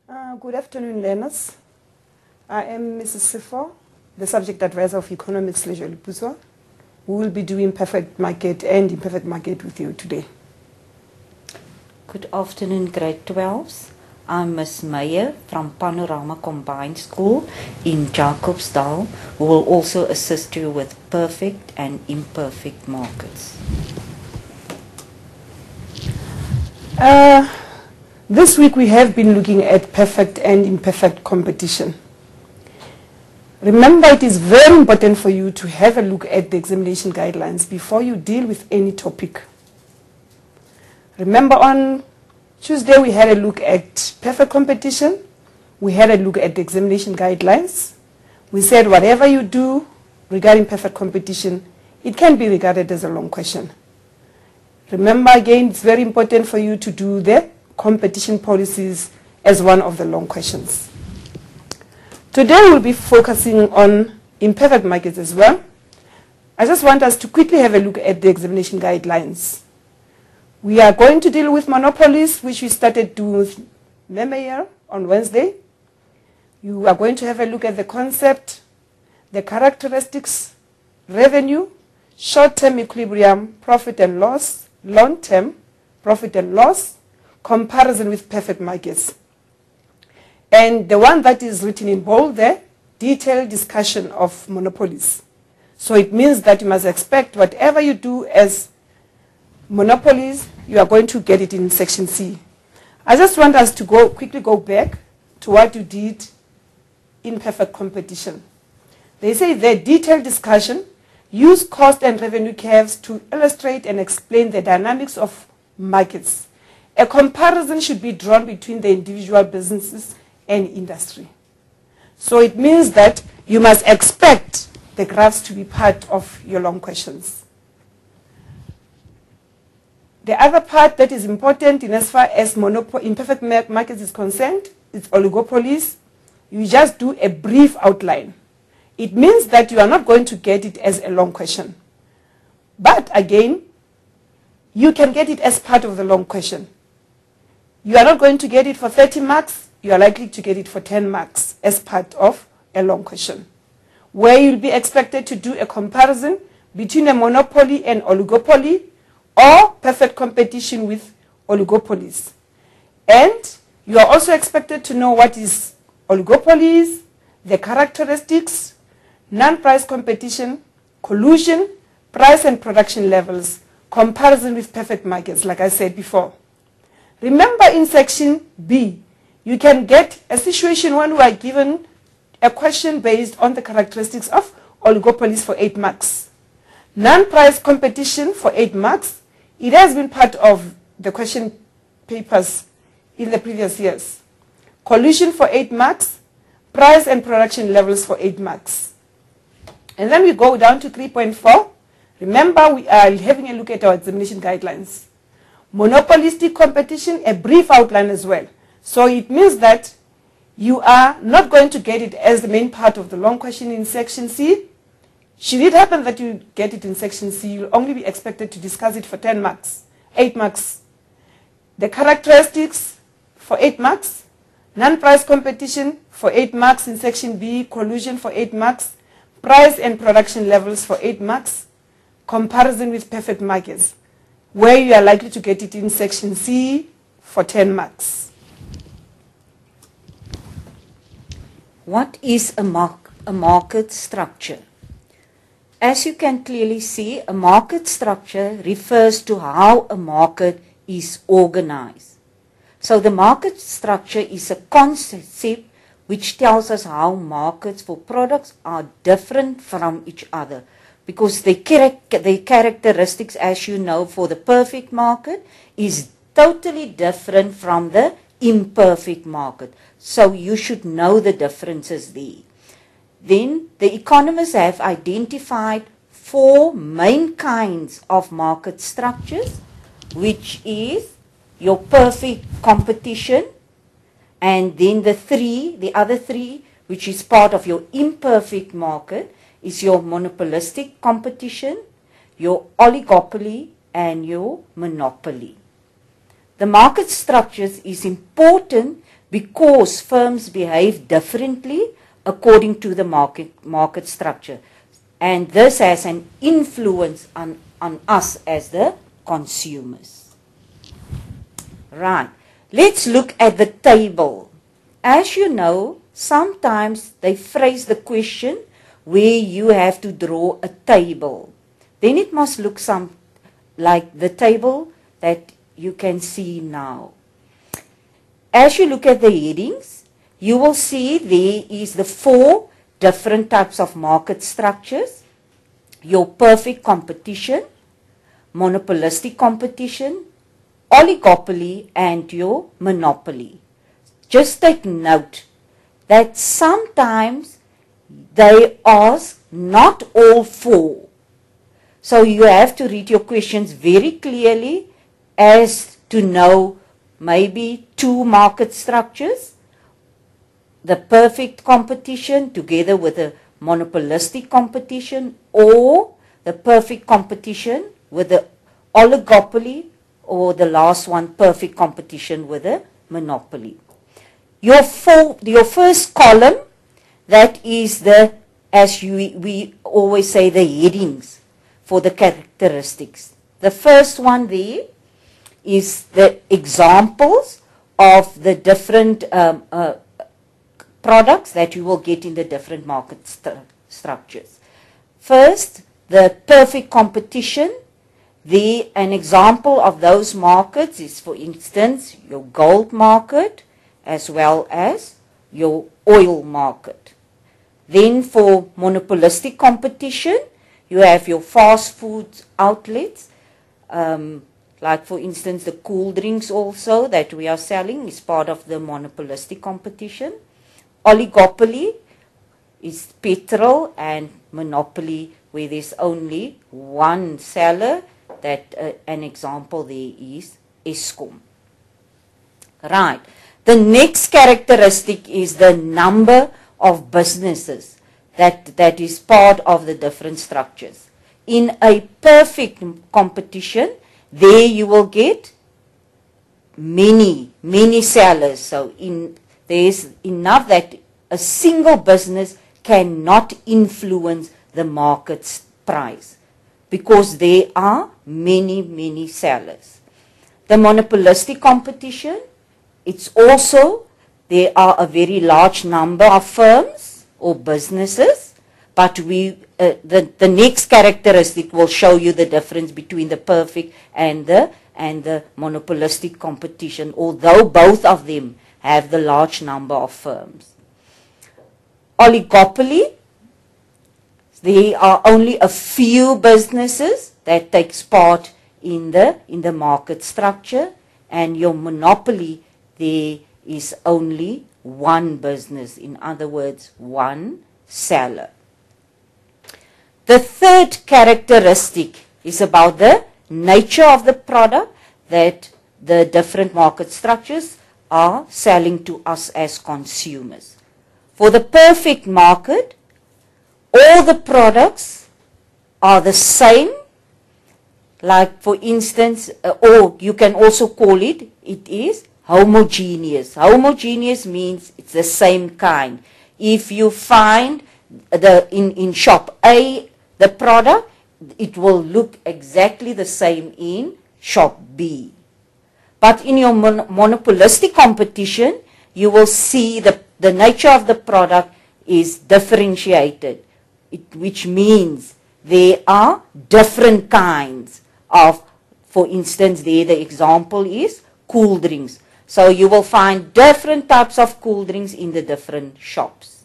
Good afternoon, learners. I am Mrs. Sifo, the subject advisor of Economics Leisure Lipuzwa. We will be doing perfect market and imperfect market with you today. Good afternoon, grade 12s. I'm Ms. Meyer from Panorama Combined School in Jacobsdal, who will also assist you with perfect and imperfect markets. This week we have been looking at perfect and imperfect competition. Remember, it is very important for you to have a look at the examination guidelines before you deal with any topic. Remember, on Tuesday we had a look at perfect competition. We had a look at the examination guidelines. We said whatever you do regarding perfect competition, it can be regarded as a long question. Remember, again, it's very important for you to do the competition policies as one of the long questions. Today we'll be focusing on imperfect markets as well. I just want us to quickly have a look at the examination guidelines. We are going to deal with monopolies, which we started doing with Memeyer on Wednesday. You are going to have a look at the concept, the characteristics, revenue, short-term equilibrium, profit and loss, long-term profit and loss, comparison with perfect markets. And the one that is written in bold there, detailed discussion of monopolies. So it means that you must expect whatever you do as monopolies, you are going to get it in section C. I just want us to quickly go back to what you did in perfect competition. They say the detailed discussion, use cost and revenue curves to illustrate and explain the dynamics of markets. A comparison should be drawn between the individual businesses and industry. So it means that you must expect the graphs to be part of your long questions. The other part that is important in as far as imperfect markets is concerned, it's oligopolies. You just do a brief outline. It means that you are not going to get it as a long question. But again, you can get it as part of the long question. You are not going to get it for 30 marks. You are likely to get it for 10 marks as part of a long question, where you'll be expected to do a comparison between a monopoly and oligopoly or perfect competition with oligopolies. And you are also expected to know what is oligopolies, the characteristics, non-price competition, collusion, price and production levels, comparison with perfect markets, like I said before. Remember, in section B, you can get a situation when we are given a question based on the characteristics of oligopolies for 8 marks. Non-price competition for 8 marks. It has been part of the question papers in the previous years. Collusion for 8 marks. Price and production levels for 8 marks. And then we go down to 3.4. Remember, we are having a look at our examination guidelines. Monopolistic competition, a brief outline as well. So it means that you are not going to get it as the main part of the long question in section C. Should it happen that you get it in section C, you'll only be expected to discuss it for 10 marks, 8 marks. The characteristics for 8 marks, non-price competition for 8 marks in section B, collusion for 8 marks, price and production levels for 8 marks, comparison with perfect markets, where you are likely to get it in section C for 10 marks. What is a market structure? As you can clearly see, a market structure refers to how a market is organized. So the market structure is a concept which tells us how markets for products are different from each other, because their characteristics, as you know, for the perfect market is totally different from the imperfect market. So you should know the differences there. Then the economists have identified 4 main kinds of market structures, which is your perfect competition, and then the other three, which is part of your imperfect market, is your monopolistic competition, your oligopoly, and your monopoly. The market structures is important because firms behave differently according to the market structure. And this has an influence on us as the consumers. Right. Let's look at the table. As you know, sometimes they phrase the question where you have to draw a table. Then it must look like the table that you can see now. As you look at the headings, you will see there is the 4 different types of market structures: your perfect competition, monopolistic competition, oligopoly, and your monopoly. Just take note that sometimes they ask not all 4. So you have to read your questions very clearly as to know maybe 2 market structures, the perfect competition together with the monopolistic competition, or the perfect competition with the oligopoly, or the last one, perfect competition with a monopoly. Your first column, that is as we always say, the headings for the characteristics. The first one there is the examples of the different products that you will get in the different market structures. First, the perfect competition. An example of those markets is, for instance, your gold market as well as your oil market. Then for monopolistic competition, you have your fast food outlets, like for instance the cool drinks also that we are selling is part of the monopolistic competition. Oligopoly is petrol, and monopoly where there's only one seller. That an example there is Eskom. Right. The next characteristic is the number of businesses that is part of the different structures. In a perfect competition, there you will get many sellers. So there's enough that a single business cannot influence the market's price, because there are many sellers. The monopolistic competition, it's also, there are a very large number of firms or businesses, but the next characteristic will show you the difference between the perfect and the monopolistic competition, although both of them have the large number of firms. Oligopoly, there are only a few businesses that takes part in the market structure, and your monopoly, there is only one business, in other words, one seller. The third characteristic is about the nature of the product that the different market structures are selling to us as consumers. For the perfect market, all the products are the same, like for instance, or you can also call it is homogeneous. Homogeneous means it's the same kind. If you find in shop A the product, it will look exactly the same in shop B. But in your monopolistic competition, you will see the nature of the product is differentiated, which means there are different kinds of, for instance, there the example is cool drinks. So you will find different types of cool drinks in the different shops.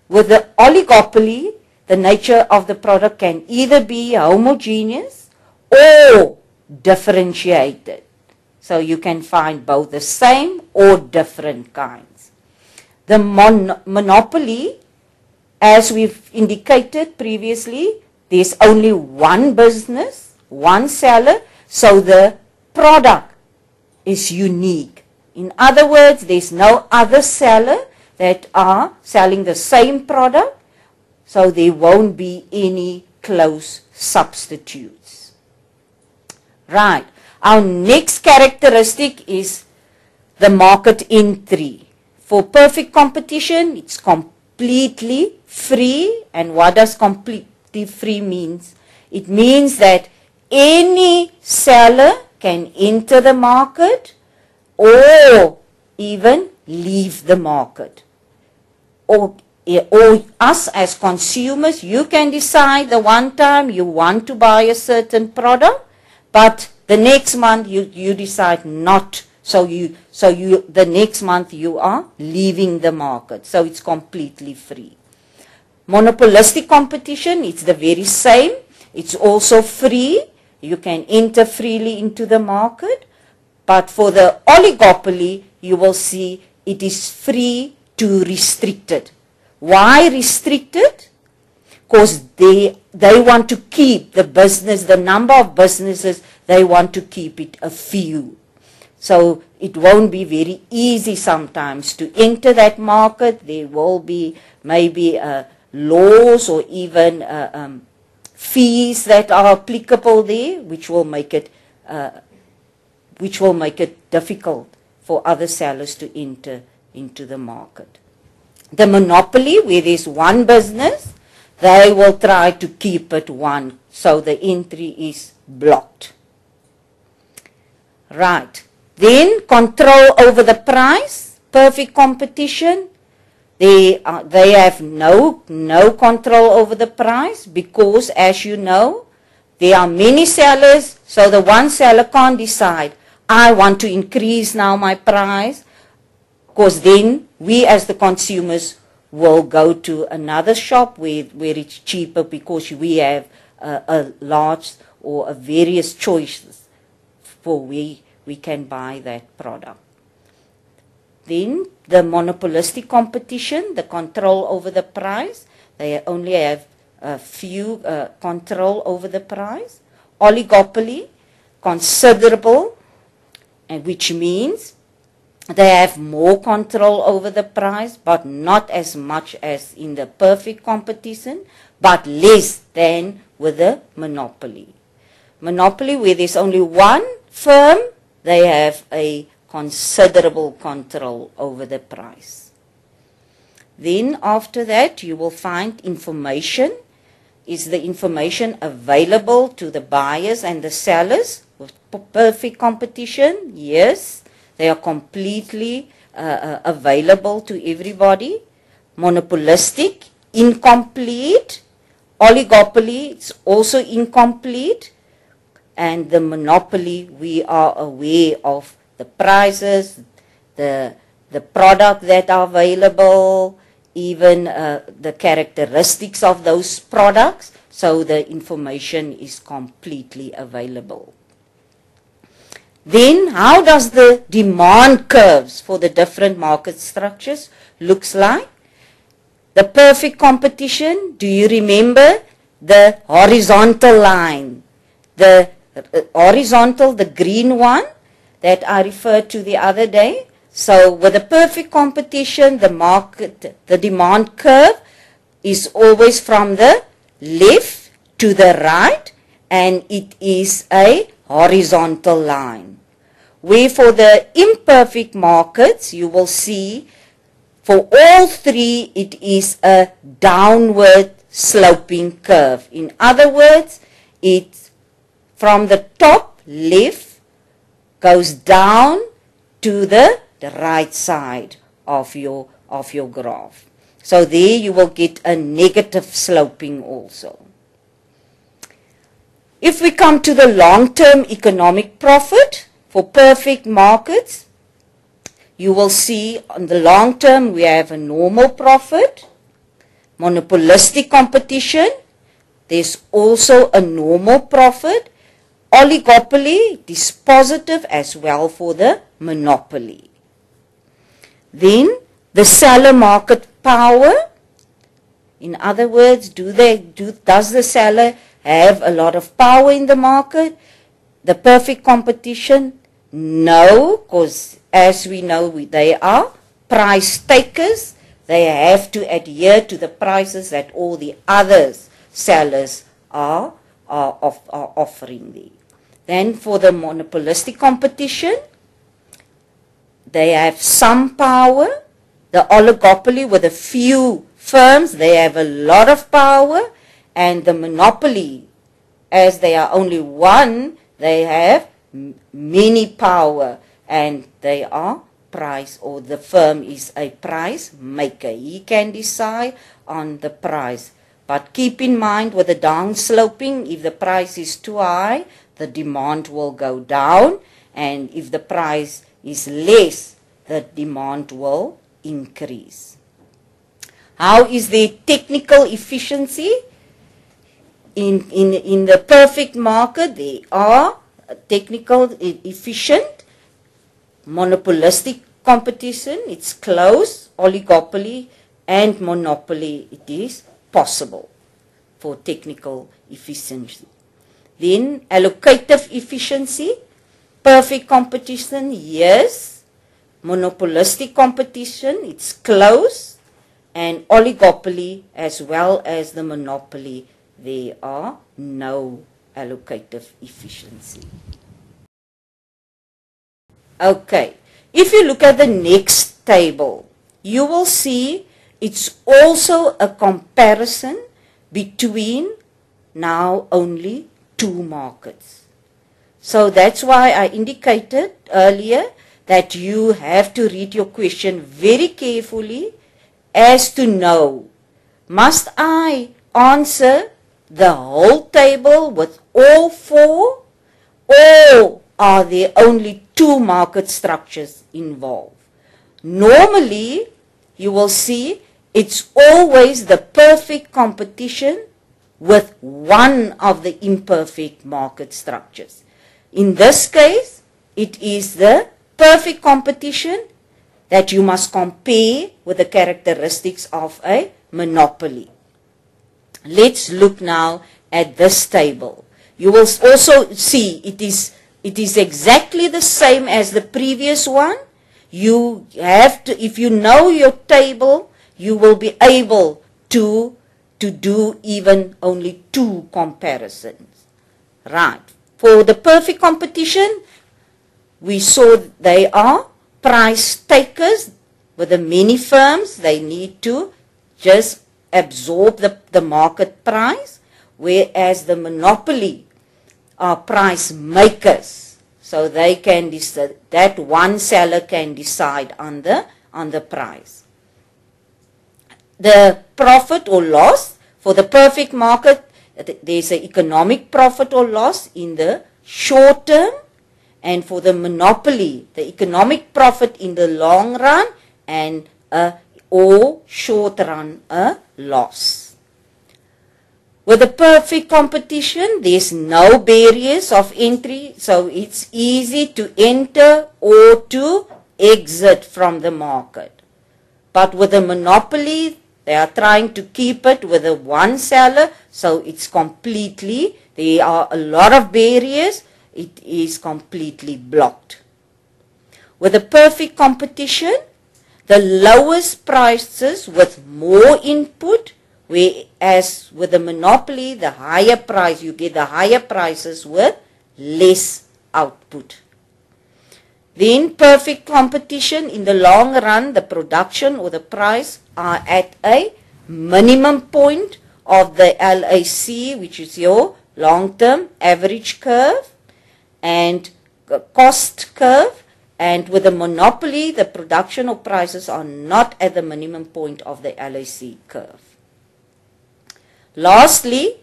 With the oligopoly, the nature of the product can either be homogeneous or differentiated. So you can find both the same or different kinds. The monopoly, as we've indicated previously, there's only one business, one seller, so the product is unique. In other words, there's no other seller that are selling the same product, so there won't be any close substitutes. Right. Our next characteristic is the market entry. For perfect competition, it's completely free. And what does completely free means? It means that any seller can enter the market or even leave the market. Or us as consumers, you can decide the one time you want to buy a certain product, but the next month you decide not. So the next month you are leaving the market. So it's completely free. Monopolistic competition, it's the very same. It's also free. You can enter freely into the market. But for the oligopoly, you will see it is free to restricted. Why restricted? Because they want to keep the business, the number of businesses, they want to keep it a few. So it won't be very easy sometimes to enter that market. There will be maybe laws or even fees that are applicable there, which will make it difficult for other sellers to enter into the market. The monopoly, where there's one business, they will try to keep it one, so the entry is blocked. Right. Then control over the price, perfect competition. They have no control over the price because, as you know, there are many sellers, so the one seller can't decide, I want to increase now my price, because then we as the consumers will go to another shop where it's cheaper because we have a large or a various choices for we can buy that product. Then the monopolistic competition, the control over the price, they only have a few control over the price. Oligopoly, considerable, and which means they have more control over the price, but not as much as in the perfect competition, but less than with the monopoly. Monopoly, where there's only one firm, they have a considerable control over the price. Then after that, you will find information. Is the information available to the buyers and the sellers? With perfect competition, yes. They are completely available to everybody. Monopolistic, incomplete. Oligopoly, it's also incomplete. And the monopoly, we are aware of the prices, the product that are available, even the characteristics of those products. So the information is completely available. Then how does the demand curves for the different market structures looks like? The perfect competition, do you remember the horizontal line? The horizontal, the green one that I referred to the other day. So with the perfect competition, the demand curve is always from the left to the right, and it is a horizontal line. Where for the imperfect markets, you will see for all three, it is a downward sloping curve. In other words, it's from the top left goes down to the right side of your graph. So there you will get a negative sloping also. If we come to the long-term economic profit for perfect markets, you will see on the long term we have a normal profit. Monopolistic competition, there's also a normal profit. Oligopoly, it is positive as well for the monopoly. Then the seller market power. In other words, does the seller have a lot of power in the market? The perfect competition, no, because as we know, they are price takers. They have to adhere to the prices that all the other sellers are offering there. Then for the monopolistic competition, they have some power. The oligopoly with a few firms, they have a lot of power. And the monopoly, as they are only one, they have many power. And they are price, or the firm is a price maker. He can decide on the price. But keep in mind with the downsloping, if the price is too high, the demand will go down. And if the price is less, the demand will increase. How is the technical efficiency? In the perfect market, they are technical efficient. Monopolistic competition, it's closed. Oligopoly and monopoly, it is possible for technical efficiency. Then allocative efficiency, perfect competition, yes. Monopolistic competition, it's closed. And oligopoly as well as the monopoly, there are no allocative efficiency. Okay, if you look at the next table, you will see it's also a comparison between now only two markets. So that's why I indicated earlier that you have to read your question very carefully as to know, must I answer the whole table with all four, or are there only two market structures involved? Normally, you will see it's always the perfect competition with one of the imperfect market structures. In this case, it is the perfect competition that you must compare with the characteristics of a monopoly. Let's look now at this table. You will also see it is exactly the same as the previous one. You have to, if you know your table, you will be able to do even only two comparisons. Right. For the perfect competition, we saw they are price takers. With the many firms, they need to just absorb the market price, whereas the monopoly are price makers. So they can decide, that one seller can decide on the price. The profit or loss for the perfect market, there's an economic profit or loss in the short term, and for the monopoly, the economic profit in the long run and or short run a loss. With the perfect competition, there's no barriers of entry, so it's easy to enter or to exit from the market. But with a monopoly, they are trying to keep it with a one seller, so it's completely, there are a lot of barriers, it is completely blocked. With a perfect competition, the lowest prices with more input, whereas with the monopoly, the higher price, you get the higher prices with less output. Then perfect competition, in the long run, the production or the price are at a minimum point of the LAC, which is your long-term average curve and cost curve. And with the monopoly, the production or prices are not at the minimum point of the LAC curve. Lastly,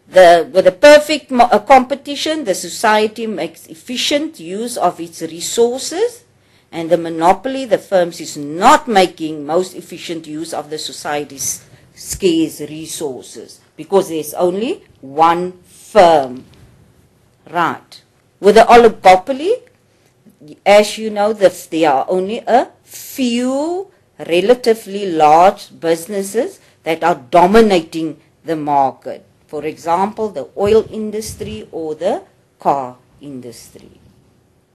with the perfect competition, the society makes efficient use of its resources, and the monopoly, the firms, is not making most efficient use of the society's scarce resources because there's only one firm. Right. With the oligopoly, as you know, there are only a few relatively large businesses that are dominating the market. For example, the oil industry or the car industry.